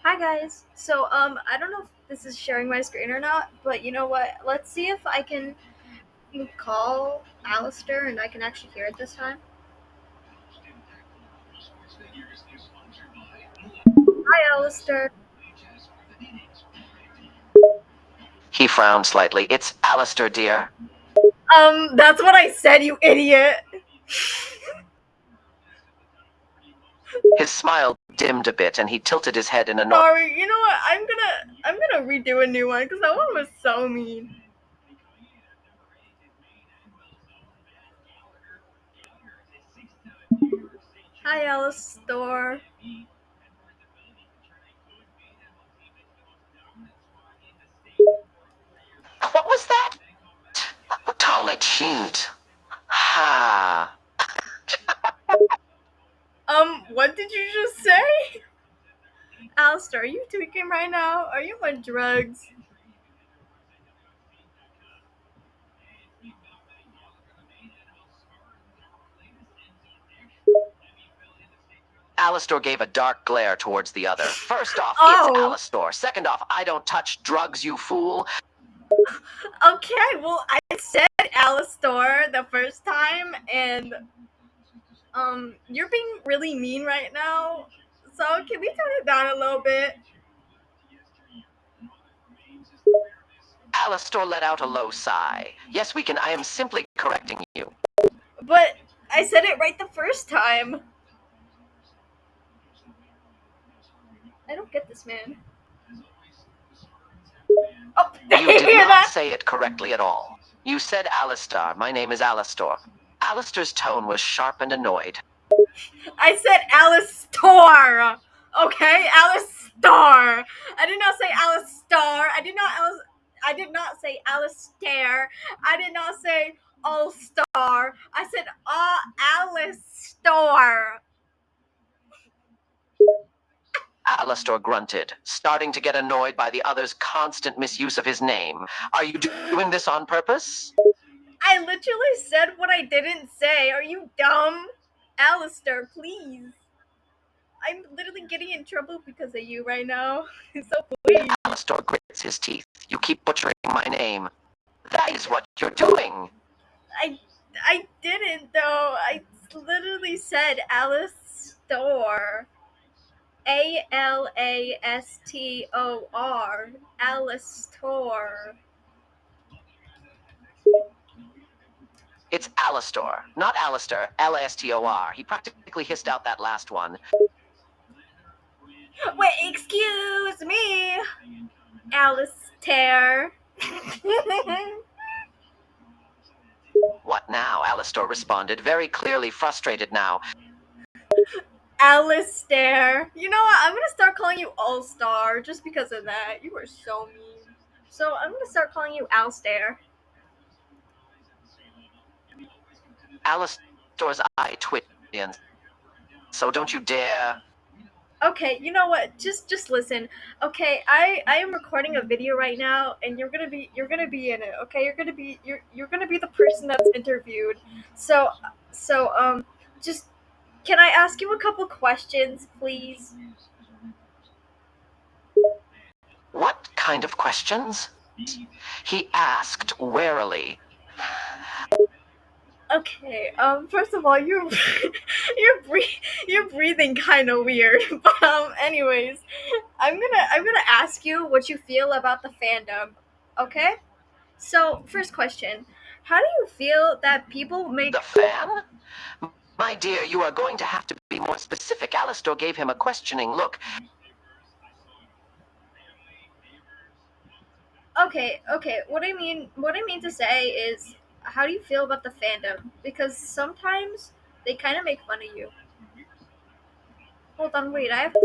Hi guys. I don't know if this is sharing my screen or not, but you know what? Let's see if I can call Alastor and I can actually hear it this time. Hi, Alastor. He frowned slightly. It's Alastor, dear. That's what I said, you idiot. His smile dimmed a bit, and he tilted his head in annoyance. Sorry. You know what? I'm gonna redo a new one because that one was so mean. Hi, Alastor. What was that? Totally cute. Ha. What did you just say? Alastor, are you tweaking right now? Are you on drugs? Alastor gave a dark glare towards the other. First off, it's Oh, Alastor. Second off, I don't touch drugs, you fool. okay. Well, I said Alastor the first time, and you're being really mean right now. So can we tone it down a little bit? Alastor let out a low sigh. Yes, we can. I am simply correcting you. But I said it right the first time. I don't get this, man. Oh, did You you did hear not that? say it correctly at all. You said Alastar. My name is Alastor. Alastor's tone was sharp and annoyed. I said Alastor. Okay, Alastor. I did not say Alastar. I did not say Alastair. I did not say All Star. I said Alastor. Alastor grunted, starting to get annoyed by the other's constant misuse of his name. Are you doing this on purpose? I literally said what I didn't say. Are you dumb? Alistair, please. I'm literally getting in trouble because of you right now. So please. Alastor grits his teeth. You keep butchering my name. That I, is what you're doing. I, I didn't though. I literally said Alastor. Alastor. Alastor. It's Alastor, not Alistair. Lastor. He practically hissed out that last one. Wait, excuse me. Alistair. What now? Alastor responded, very clearly frustrated now. Alistair. You know what? I'm gonna start calling you All Star just because of that. You were so mean. So I'm gonna start calling you Alistair. Alastor's eye twitched, so don't you dare. Okay, you know what? Just listen. Okay, I am recording a video right now, and you're gonna be in it. Okay, you're gonna be the person that's interviewed. So just can I ask you a couple questions, please? What kind of questions? He asked warily. Okay. First of all, you're you're breathing kind of weird. But anyways, I'm gonna ask you what you feel about the fandom. Okay. So first question, how do you feel that people The make? fan? My dear, you are going to have to be more specific. Alastor gave him a questioning look. Okay. What I mean to say is, how do you feel about the fandom? Because sometimes they kind of make fun of you. Hold on, wait. I have.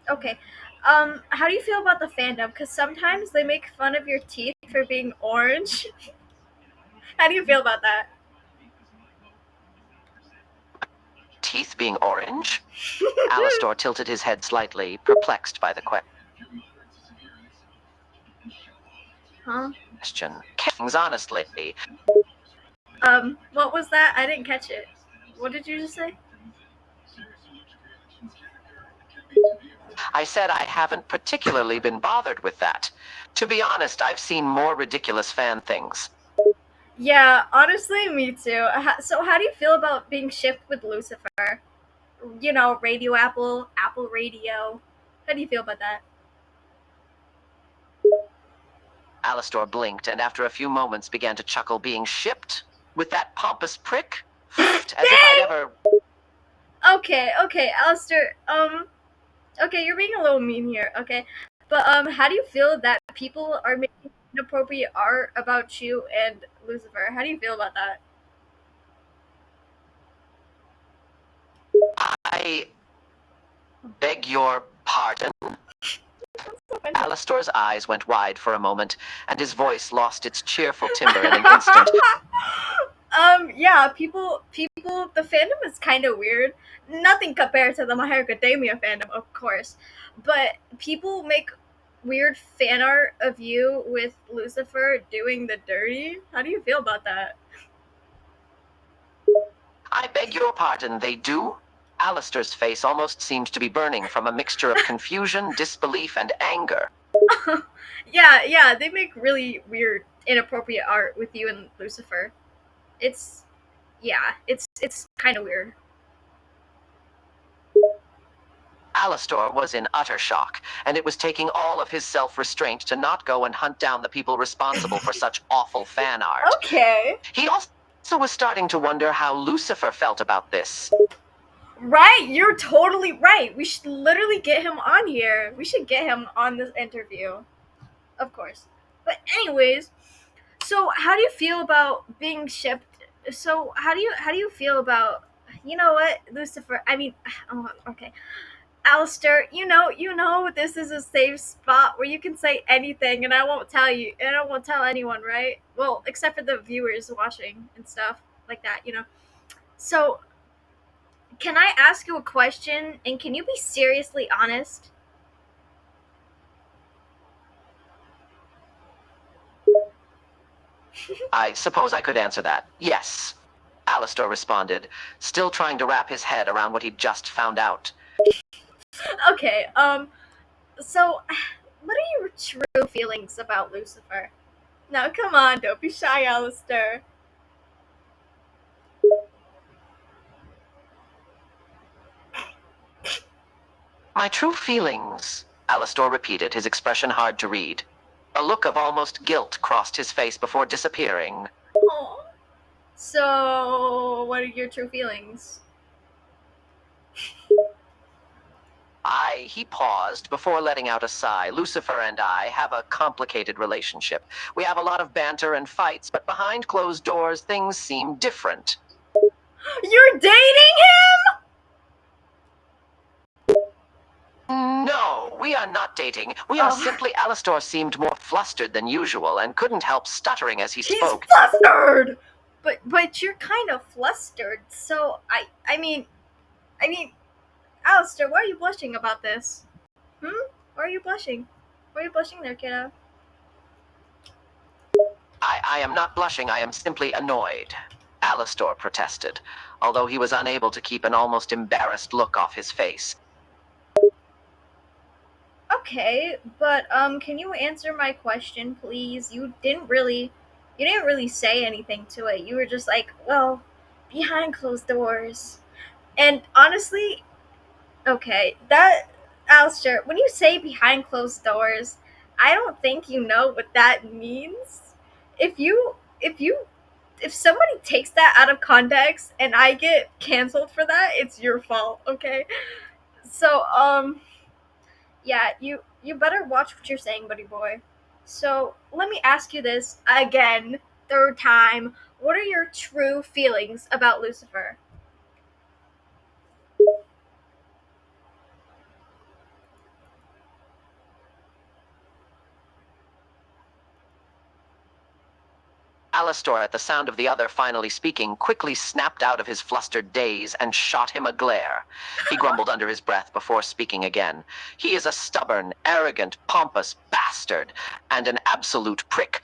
Okay. How do you feel about the fandom? Because sometimes they make fun of your teeth for being orange. How do you feel about that? Teeth being orange? Alastor tilted his head slightly, perplexed by the Huh? question. Kings, honestly. What was that? I didn't catch it. What did you just say? I said I haven't particularly been bothered with that. To be honest, I've seen more ridiculous fan things. Yeah, honestly, me too. So, how do you feel about being shipped with Lucifer? You know, Radio Apple, Apple Radio. How do you feel about that? Alastor blinked and after a few moments began to chuckle. Being shipped? With that pompous prick? As if I'd Dang! ever... Okay, okay, Alistair. Okay, you're being a little mean here. Okay, but how do you feel that people are making inappropriate art about you and Lucifer? How do you feel about that? I beg your pardon? Alastor's eyes went wide for a moment, and his voice lost its cheerful timbre in an instant. Yeah, people, the fandom is kind of weird. Nothing compared to the My Hero Academia fandom, of course, but people make weird fan art of you with Lucifer doing the dirty. How do you feel about that? I beg your pardon, they do? Alastor's face almost seemed to be burning from a mixture of confusion, disbelief, and anger. Yeah, yeah, they make really weird, inappropriate art with you and Lucifer. It's yeah, it's kind of weird. Alastor was in utter shock, and it was taking all of his self-restraint to not go and hunt down the people responsible for such awful fan art. Okay. He also was starting to wonder how Lucifer felt about this. Right, you're totally right. We should literally get him on here. We should get him on this interview. Of course. But anyways, so how do you feel about being shipped? So how do you feel about you know what, Lucifer? I mean, oh, okay. Alistair, you know this is a safe spot where you can say anything and I won't tell you and I won't tell anyone, right? Well, except for the viewers watching and stuff like that. So can I ask you a question and can you be seriously honest? I suppose I could answer that. Yes. Alastor responded, still trying to wrap his head around what he'd just found out. Okay, so what are your true feelings about Lucifer? Now come on, don't be shy, Alistair. My true feelings, Alastor repeated, his expression hard to read. A look of almost guilt crossed his face before disappearing. Aw. So what are your true feelings? He paused before letting out a sigh. Lucifer and I have a complicated relationship. We have a lot of banter and fights, but behind closed doors, things seem different. You're dating him? No, we are not dating. We are Oh, simply... Alastor seemed more flustered than usual and couldn't help stuttering as he he's spoke. flustered. But you're kind of flustered. So I mean, Alistair, why are you blushing about this? Hmm? Why are you blushing? Why are you blushing there, kiddo? I am not blushing, I am simply annoyed, Alastor protested, although he was unable to keep an almost embarrassed look off his face. Okay, but can you answer my question, please? You didn't really say anything to it. You were just like, well, behind closed doors. And honestly, okay, that Alistair, when you say behind closed doors, I don't think you know what that means. If somebody takes that out of context and I get canceled for that, it's your fault, okay? So, yeah, you better watch what you're saying, buddy boy. So let me ask you this again, third time. What are your true feelings about Lucifer? Alastor, at the sound of the other finally speaking, quickly snapped out of his flustered daze and shot him a glare. He grumbled under his breath before speaking again. He is a stubborn, arrogant, pompous bastard, and an absolute prick.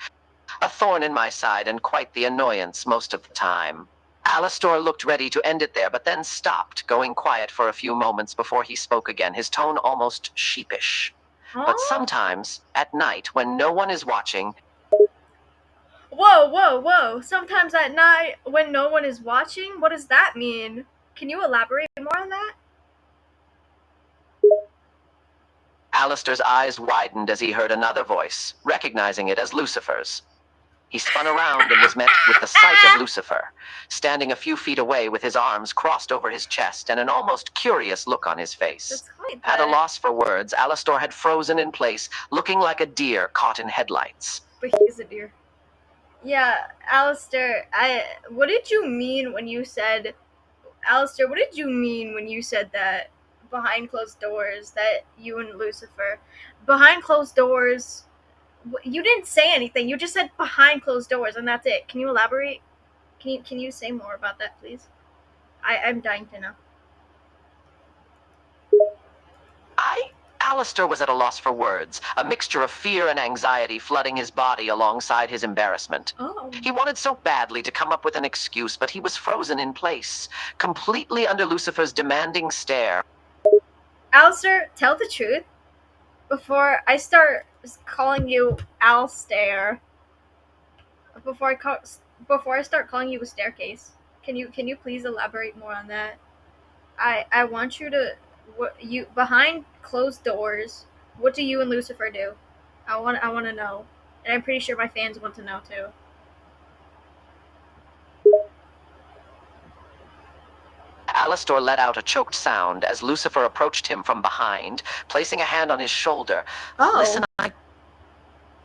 A thorn in my side and quite the annoyance most of the time. Alastor looked ready to end it there, but then stopped, going quiet for a few moments before he spoke again, his tone almost sheepish. But Huh? sometimes, at night, when no one is watching, Whoa, whoa, whoa. Sometimes at night when no one is watching? What does that mean? Can you elaborate more on that? Alastor's eyes widened as he heard another voice, recognizing it as Lucifer's. He spun around and was met with the sight of Lucifer, standing a few feet away with his arms crossed over his chest and an almost curious look on his face. That's quite At a the. loss for words, Alastor had frozen in place, looking like a deer caught in headlights. But he's a deer. Yeah, Alistair, what did you mean when you said Alistair, what did you mean when you said that behind closed doors that you and Lucifer behind closed doors you didn't say anything. You just said behind closed doors and that's it. Can you elaborate? Can you say more about that, please? I'm dying to know. I. Alastor was at a loss for words, a mixture of fear and anxiety flooding his body alongside his embarrassment. Oh. He wanted so badly to come up with an excuse, but he was frozen in place, completely under Lucifer's demanding stare. Alistair, tell the truth before I start calling you Alstair. Before I call, before I start calling you a staircase. Can you please elaborate more on that? I want you to what you behind closed doors. What do you and Lucifer do? I want to know, and I'm pretty sure my fans want to know too. Alastor let out a choked sound as Lucifer approached him from behind, placing a hand on his shoulder. Oh. Listen,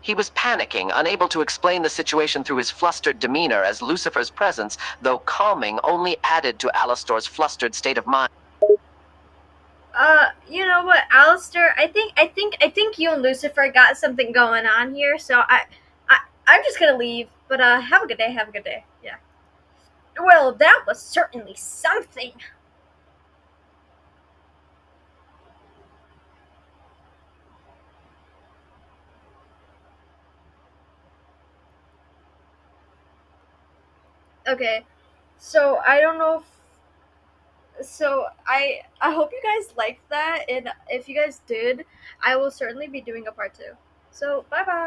He was panicking, unable to explain the situation through his flustered demeanor as Lucifer's presence, though calming, only added to Alastor's flustered state of mind. You know what, Alistair? I think you and Lucifer got something going on here. So I'm just gonna leave. But have a good day. Have a good day. Yeah. Well, that was certainly something. Okay. So I don't know so I hope you guys liked that, and if you guys did, I will certainly be doing a part two. So bye bye.